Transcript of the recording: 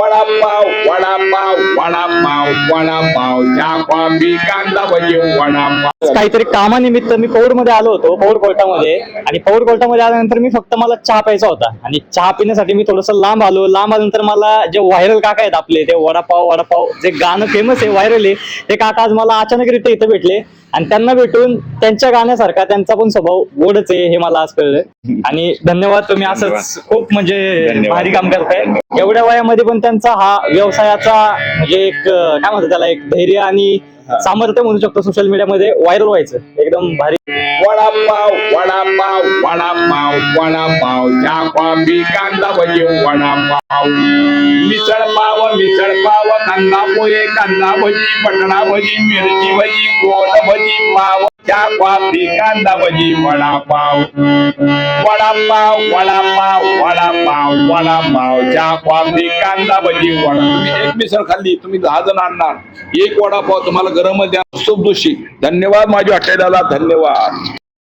वडापाव वडापाव वडापाव वडापाव चहा कॉफी कांदा भजी वडापाव. काहीतरी कामानिमित्त मी पौडमध्ये आलो होतो, पौड कोर्टामध्ये. आणि पौड कोर्टामध्ये आल्यानंतर मी फक्त मला चहा प्यायचा होता आणि चहा पिण्यासाठी मी थोडस लांब आल्यानंतर मला जे व्हायरल काका आहेत आपले, ते वडापाव वडापाव जे गाणं फेमस आहे, व्हायरल आहे, ते काका आज मला अचानकरीत्या इथं भेटले. आणि त्यांना भेटून त्यांच्या गाण्यासारखा त्यांचा पण स्वभाव गोडच आहे हे मला आज कळलं. आणि धन्यवाद, तुम्ही असंच खूप म्हणजे भारी काम करताय. एवढ्या वयामध्ये पण त्यांचा हा व्यवसायाचा म्हणजे एक काय म्हणतात त्याला, एक धैर्य आणि सामर्थ्य म्हणू शकतो सोशल मीडियामध्ये व्हायरल व्हायचं. एकदम भारी. वडापाव वडापाव वडापाव वडापाव चहा कॉफी कांदा भजी वडापाव. मिसळ पाव कांदा भजी बटाटा भजी मिरची भजी गोड भजी पाव चहा कॉफी कांदा भजी वडापाव. वडापाव वडापाव वडापाव वडापाव चहा कॉफी कांदा भजी वडा. तुम्ही एक मिसळ खाल्ली, तुम्ही 10 जण आणणार. एक वडापाव तुम्हाला गरम द्या. धन्यवाद माझ्या हॉटेलला, धन्यवाद.